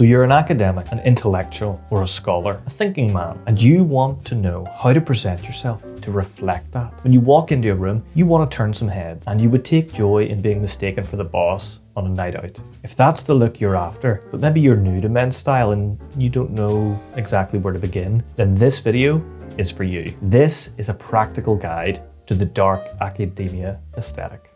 So you're an academic, an intellectual, or a scholar, a thinking man, and you want to know how to present yourself to reflect that. When you walk into a room, you want to turn some heads, and you would take joy in being mistaken for the boss on a night out. If that's the look you're after, but maybe you're new to men's style and you don't know exactly where to begin, then this video is for you. This is a practical guide to the dark academia aesthetic.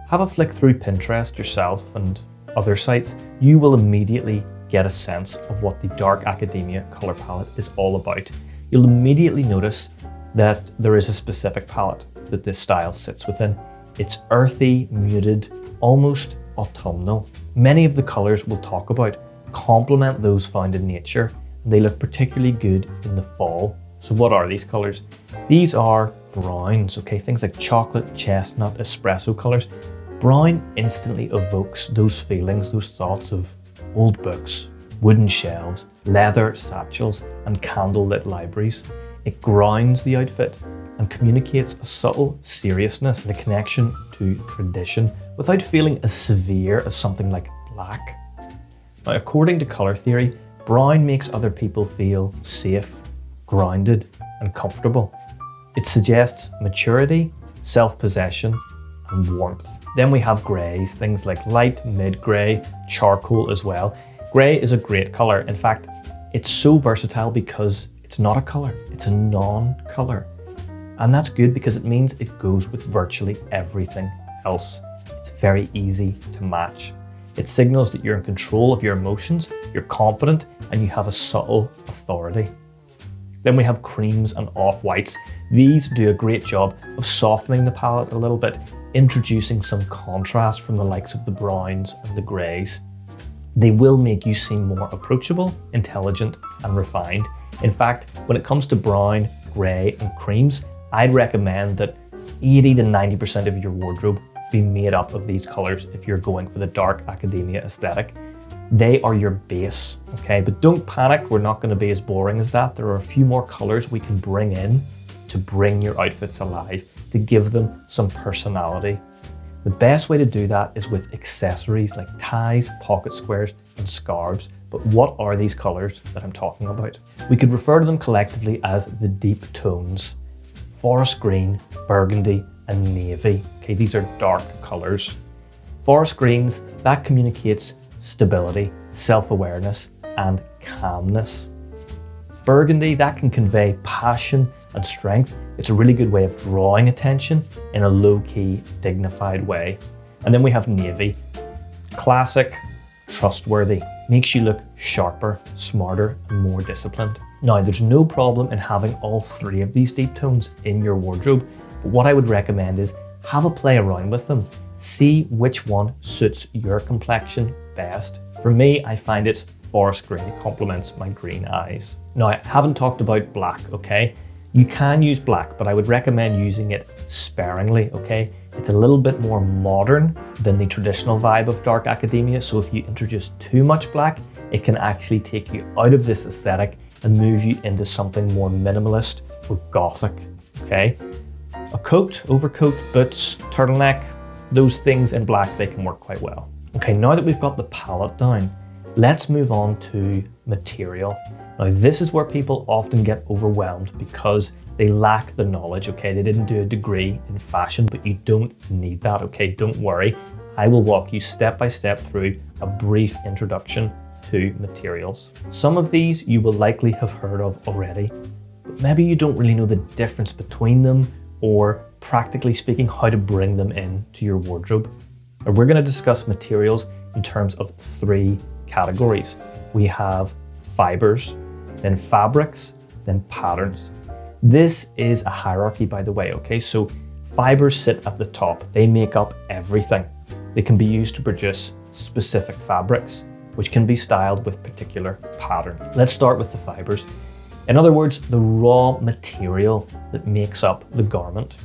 Have a flick through Pinterest yourself and other sites. You will immediately get a sense of what the dark academia color palette is all about. You'll immediately notice that there is a specific palette that this style sits within. It's earthy, muted, almost autumnal. Many of the colors we'll talk about complement those found in nature, and they look particularly good in the fall. So what are these colors? These are browns, okay? Things like chocolate, chestnut, espresso colors. Brown instantly evokes those feelings, those thoughts of old books, wooden shelves, leather satchels, and candlelit libraries. It grounds the outfit and communicates a subtle seriousness and a connection to tradition without feeling as severe as something like black. Now, according to color theory, brown makes other people feel safe, grounded, and comfortable. It suggests maturity, self-possession, and warmth. Then we have greys, things like light, mid-grey, charcoal as well. Grey is a great color. In fact, it's so versatile because it's not a color, it's a non-color. And that's good because it means it goes with virtually everything else. It's very easy to match. It signals that you're in control of your emotions, you're confident, and you have a subtle authority. Then we have creams and off-whites. These do a great job of softening the palette a little bit, introducing some contrast from the likes of the browns and the greys. They will make you seem more approachable, intelligent, and refined. In fact, when it comes to brown, grey, and creams, I'd recommend that 80 to 90% of your wardrobe be made up of these colors if you're going for the dark academia aesthetic. They are your base, okay? But don't panic, we're not going to be as boring as that. There are a few more colors we can bring in to bring your outfits alive, to give them some personality. The best way to do that is with accessories like ties, pocket squares, and scarves. But what are these colors that I'm talking about? We could refer to them collectively as the deep tones. Forest green, burgundy, and navy. Okay, these are dark colors. Forest greens, that communicates stability, self-awareness, and calmness. Burgundy, that can convey passion and strength. It's a really good way of drawing attention in a low-key, dignified way. And then we have navy. Classic, trustworthy, makes you look sharper, smarter, and more disciplined. Now, there's no problem in having all three of these deep tones in your wardrobe, but what I would recommend is have a play around with them. See which one suits your complexion best. For me, I find it's forest green. It complements my green eyes. Now, I haven't talked about black, okay? You can use black, but I would recommend using it sparingly, okay? It's a little bit more modern than the traditional vibe of dark academia, so if you introduce too much black, it can actually take you out of this aesthetic and move you into something more minimalist or gothic, okay? A coat, overcoat, boots, turtleneck, those things in black, they can work quite well. Okay, now that we've got the palette down, let's move on to material. Now, this is where people often get overwhelmed because they lack the knowledge, okay? They didn't do a degree in fashion, but you don't need that, okay? Don't worry. I will walk you step by step through a brief introduction to materials. Some of these you will likely have heard of already, but maybe you don't really know the difference between them or, practically speaking, how to bring them into your wardrobe. And we're going to discuss materials in terms of three categories. We have fibers, then fabrics, then patterns. This is a hierarchy, by the way, okay? So fibers sit at the top. They make up everything. They can be used to produce specific fabrics, which can be styled with particular pattern. Let's start with the fibers. In other words, the raw material that makes up the garment.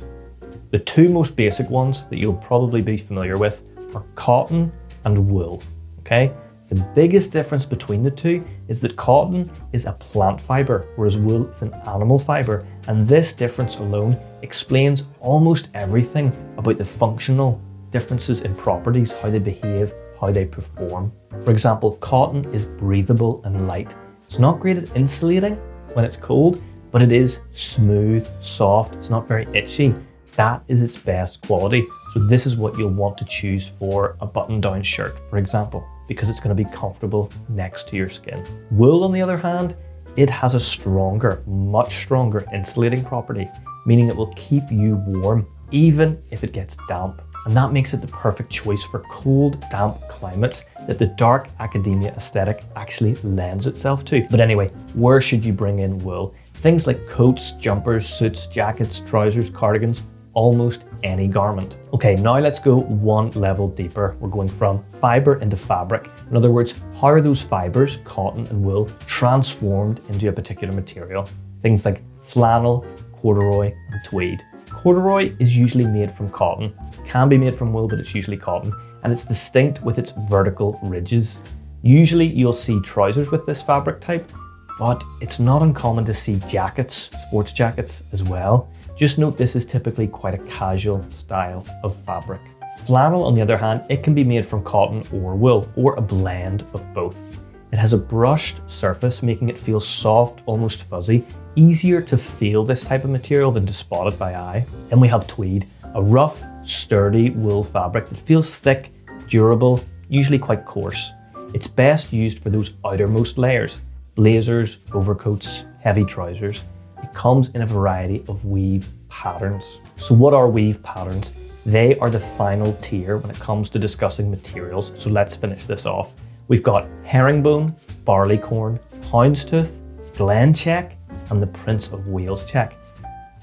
The two most basic ones that you'll probably be familiar with are cotton and wool, okay? The biggest difference between the two is that cotton is a plant fiber, whereas wool is an animal fiber. And this difference alone explains almost everything about the functional differences in properties, how they behave, how they perform. For example, cotton is breathable and light. It's not great at insulating when it's cold, but it is smooth, soft, it's not very itchy. That is its best quality. So this is what you'll want to choose for a button-down shirt, for example, because it's going to be comfortable next to your skin. Wool, on the other hand, it has a stronger, much stronger insulating property, meaning it will keep you warm even if it gets damp. And that makes it the perfect choice for cold, damp climates that the dark academia aesthetic actually lends itself to. But anyway, where should you bring in wool? Things like coats, jumpers, suits, jackets, trousers, cardigans, almost any garment. Okay, now let's go one level deeper. We're going from fiber into fabric. In other words, how are those fibers, cotton and wool, transformed into a particular material? Things like flannel, corduroy, and tweed. Corduroy is usually made from cotton, can be made from wool, but it's usually cotton, and it's distinct with its vertical ridges. Usually you'll see trousers with this fabric type, but it's not uncommon to see jackets, sports jackets as well. Just note this is typically quite a casual style of fabric. Flannel, on the other hand, it can be made from cotton or wool, or a blend of both. It has a brushed surface, making it feel soft, almost fuzzy, easier to feel this type of material than to spot it by eye. Then we have tweed, a rough, sturdy wool fabric that feels thick, durable, usually quite coarse. It's best used for those outermost layers, blazers, overcoats, heavy trousers. It comes in a variety of weave patterns. So what are weave patterns? They are the final tier when it comes to discussing materials. So let's finish this off. We've got herringbone, barleycorn, houndstooth, Glen check, and the Prince of Wales check.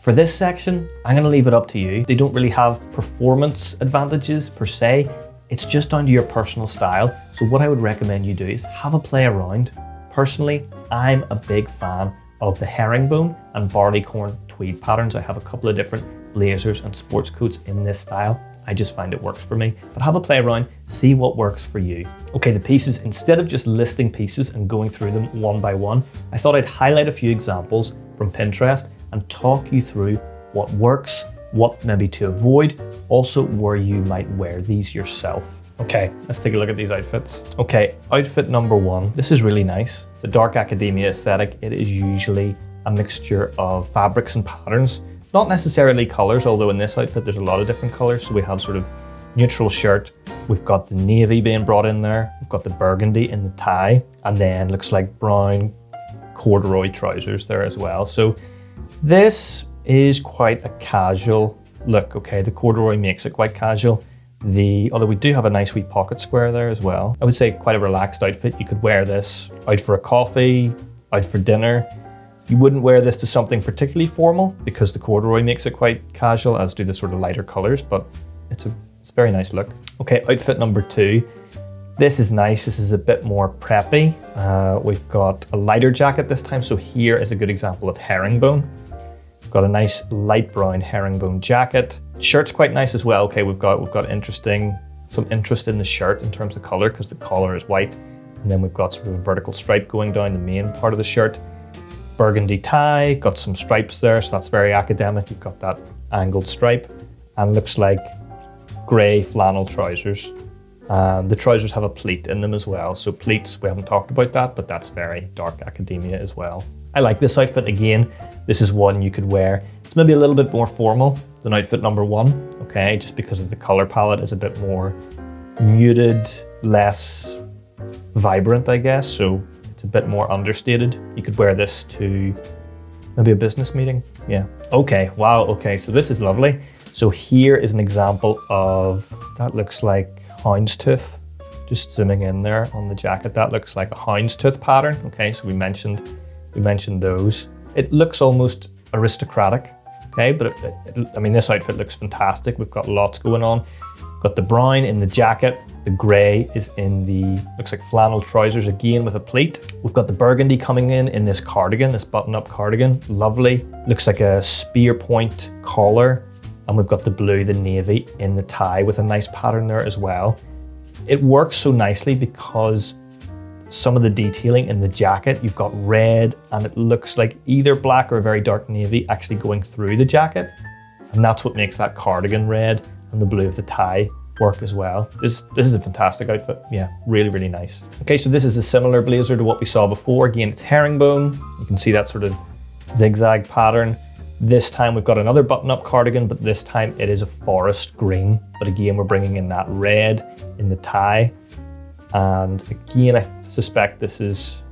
For this section, I'm going to leave it up to you. They don't really have performance advantages per se. It's just down to your personal style. So what I would recommend you do is have a play around. Personally, I'm a big fan of the herringbone and barleycorn tweed patterns. I have a couple of different blazers and sports coats in this style. I just find it works for me. But have a play around, see what works for you. Okay, the pieces, instead of just listing pieces and going through them one by one, I thought I'd highlight a few examples from Pinterest and talk you through what works, what maybe to avoid, also where you might wear these yourself. Okay, let's take a look at these outfits. Okay, outfit number one. This is really nice. The dark academia aesthetic, it is usually a mixture of fabrics and patterns, not necessarily colors, although in this outfit there's a lot of different colors. So we have sort of neutral shirt, we've got the navy being brought in there, we've got the burgundy in the tie, and then looks like brown corduroy trousers there as well. So this is quite a casual look. Okay, the corduroy makes it quite casual. Although we do have a nice wee pocket square there as well. I would say quite a relaxed outfit. You could wear this out for a coffee, out for dinner. You wouldn't wear this to something particularly formal because the corduroy makes it quite casual, as do the sort of lighter colors, but it's a very nice look. Okay, outfit number two. This is nice. This is a bit more preppy. We've got a lighter jacket this time. So here is a good example of herringbone. We've got a nice light brown herringbone jacket. Shirt's quite nice as well. Okay, we've got some interest in the shirt in terms of color because the collar is white. And then we've got sort of a vertical stripe going down the main part of the shirt. Burgundy tie, got some stripes there, so that's very academic. You've got that angled stripe and looks like grey flannel trousers. The trousers have a pleat in them as well. So pleats, we haven't talked about that, but that's very dark academia as well. I like this outfit. Again, this is one you could wear. It's maybe a little bit more formal than outfit number one, okay? Just because of the color palette is a bit more muted, less vibrant, I guess. So it's a bit more understated. You could wear this to maybe a business meeting. Yeah. Okay, wow, okay, so this is lovely. So here is an example of, that looks like houndstooth. Just zooming in there on the jacket, that looks like a houndstooth pattern. Okay, so we mentioned those. It looks almost aristocratic, okay, but I mean, this outfit looks fantastic. We've got lots going on. Got the brown in the jacket, the grey is in the, looks like flannel trousers again with a pleat. We've got the burgundy coming in this cardigan, this button-up cardigan, lovely. Looks like a spear point collar. And we've got the blue, the navy in the tie with a nice pattern there as well. It works so nicely because some of the detailing in the jacket, you've got red and it looks like either black or a very dark navy actually going through the jacket. And that's what makes that cardigan red and the blue of the tie work as well. This is a fantastic outfit. Yeah, really, really nice. Okay, so this is a similar blazer to what we saw before. Again, it's herringbone. You can see that sort of zigzag pattern. This time we've got another button-up cardigan, but this time it is a forest green. But again, we're bringing in that red in the tie. And again, I suspect this is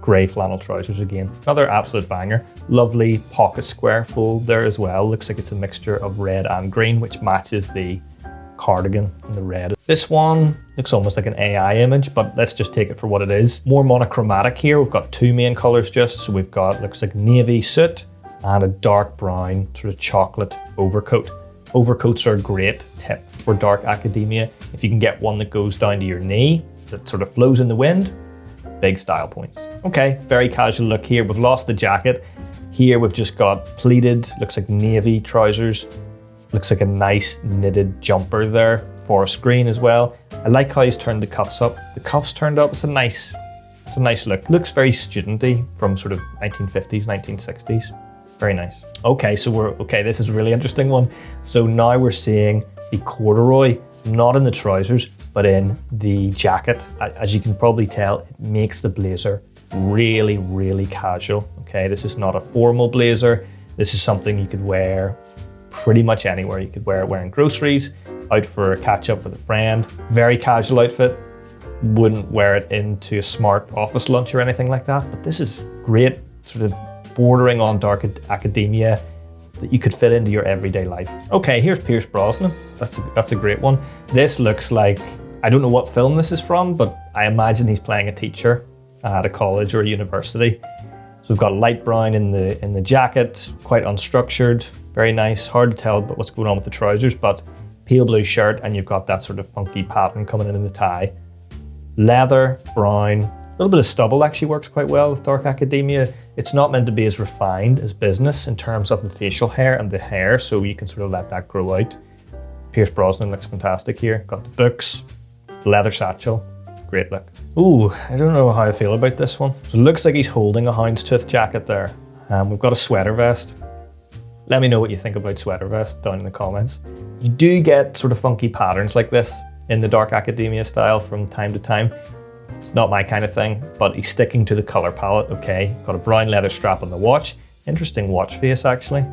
grey flannel trousers again. Another absolute banger. Lovely pocket square fold there as well. Looks like it's a mixture of red and green, which matches the cardigan in the red. This one looks almost like an AI image, but let's just take it for what it is. More monochromatic here. We've got two main colors just. So we've got, looks like navy suit and a dark brown sort of chocolate overcoat. Overcoats are a great tip for dark academia. If you can get one that goes down to your knee, that sort of flows in the wind, big style points. Okay, very casual look here. We've lost the jacket. Here we've just got pleated, looks like navy trousers. Looks like a nice knitted jumper there, forest green as well. I like how he's turned the cuffs up. The cuffs turned up, it's a nice look. Looks very studenty from sort of 1950s, 1960s. Very nice. Okay, so this is a really interesting one. So now we're seeing the corduroy, not in the trousers, but in the jacket. As you can probably tell, it makes the blazer really, really casual. Okay, this is not a formal blazer. This is something you could wear pretty much anywhere. You could wear it wearing groceries, out for a catch up with a friend. Very casual outfit. Wouldn't wear it into a smart office lunch or anything like that, but this is great, sort of bordering on dark academia that you could fit into your everyday life. Okay, here's Pierce Brosnan. That's a great one. This looks like, I don't know what film this is from, but I imagine he's playing a teacher at a college or a university. So we've got light brown in the jacket, quite unstructured, very nice. Hard to tell about what's going on with the trousers, but pale blue shirt, and you've got that sort of funky pattern coming in the tie. Leather, brown, a little bit of stubble actually works quite well with dark academia. It's not meant to be as refined as business in terms of the facial hair and the hair, so you can sort of let that grow out. Pierce Brosnan looks fantastic here. Got the books, leather satchel, great look. Ooh, I don't know how I feel about this one. So it looks like he's holding a houndstooth jacket there. We've got a sweater vest. Let me know what you think about sweater vest down in the comments. You do get sort of funky patterns like this in the dark academia style from time to time. It's not my kind of thing, but he's sticking to the color palette, okay. Got a brown leather strap on the watch. Interesting watch face, actually.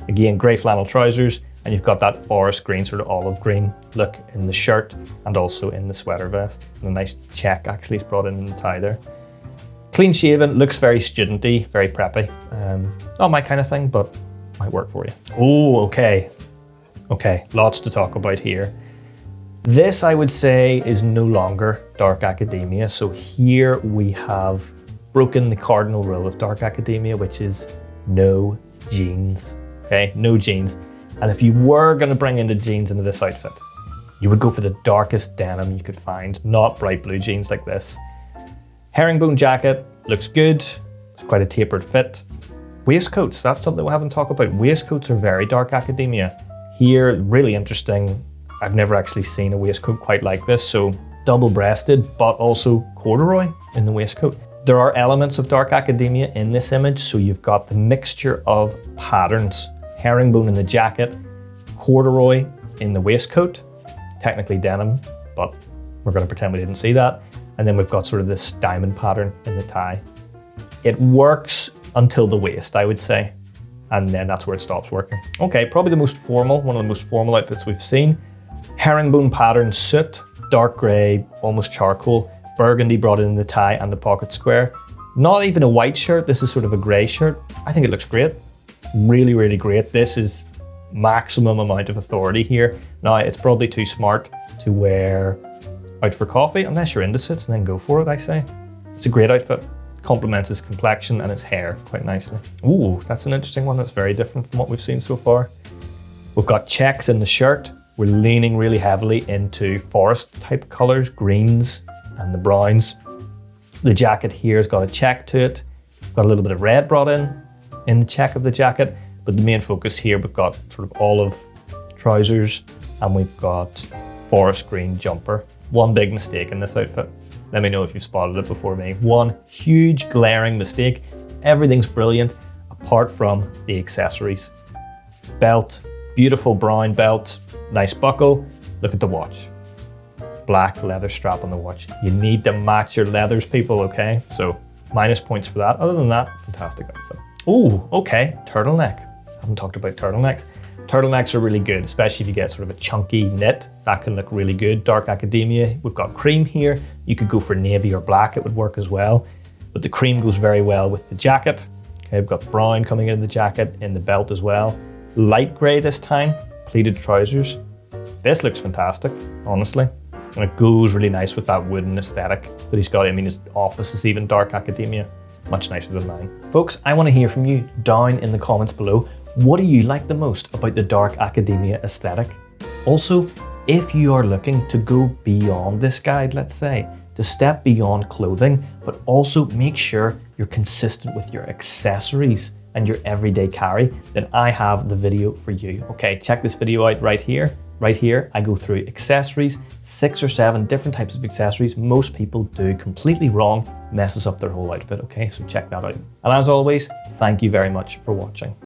Again, grey flannel trousers, and you've got that forest green, sort of olive green look in the shirt and also in the sweater vest. And a nice check actually is brought in the tie there. Clean shaven, looks very studenty, very preppy. Not my kind of thing, but might work for you. Oh, okay. Okay, lots to talk about here. This, I would say, is no longer dark academia. So here we have broken the cardinal rule of dark academia, which is no jeans. Okay, no jeans. And if you were going to bring in the jeans into this outfit, you would go for the darkest denim you could find, not bright blue jeans like this. Herringbone jacket, looks good. It's quite a tapered fit. Waistcoats, that's something we haven't talked about. Waistcoats are very dark academia. Here, really interesting. I've never actually seen a waistcoat quite like this. So double-breasted, but also corduroy in the waistcoat. There are elements of dark academia in this image. So you've got the mixture of patterns. Herringbone in the jacket, corduroy in the waistcoat, technically denim, but we're going to pretend we didn't see that. And then we've got sort of this diamond pattern in the tie. It works until the waist, I would say. And then that's where it stops working. Okay, probably the most formal, one of the most formal outfits we've seen. Herringbone pattern suit, dark grey, almost charcoal, burgundy brought in the tie and the pocket square. Not even a white shirt, this is sort of a grey shirt. I think it looks great. Really, really great. This is maximum amount of authority here. Now, it's probably too smart to wear out for coffee, unless you're into suits, and then go for it, I say. It's a great outfit. Complements his complexion and his hair quite nicely. Ooh, that's an interesting one. That's very different from what we've seen so far. We've got checks in the shirt. We're leaning really heavily into forest type colors, greens and the browns. The jacket here has got a check to it. Got a little bit of red brought in the check of the jacket, but the main focus here, we've got sort of olive trousers and we've got forest green jumper. One big mistake in this outfit. Let me know if you spotted it before me. One huge glaring mistake. Everything's brilliant apart from the accessories. Belt, beautiful brown belt, nice buckle. Look at the watch. black leather strap on the watch. You need to match your leathers, people, okay? So minus points for that. Other than that, fantastic outfit. Oh, okay, turtleneck. I haven't talked about turtlenecks. Turtlenecks are really good, especially if you get sort of a chunky knit. That can look really good. Dark Academia, we've got cream here. You could go for navy or black, it would work as well. But the cream goes very well with the jacket. Okay, we've got brown coming in the jacket, in the belt as well. Light gray this time, pleated trousers. This looks fantastic, honestly. And it goes really nice with that wooden aesthetic that he's got. I mean, his office is even Dark Academia. Much nicer than mine. Folks, I want to hear from you down in the comments below. What do you like the most about the Dark Academia aesthetic? Also, if you are looking to go beyond this guide, let's say, to step beyond clothing, but also make sure you're consistent with your accessories and your everyday carry, then I have the video for you. Okay, check this video out right here. Right here, I go through accessories, 6 or 7 different types of accessories most people do completely wrong, messes up their whole outfit, okay? So check that out. And as always, thank you very much for watching.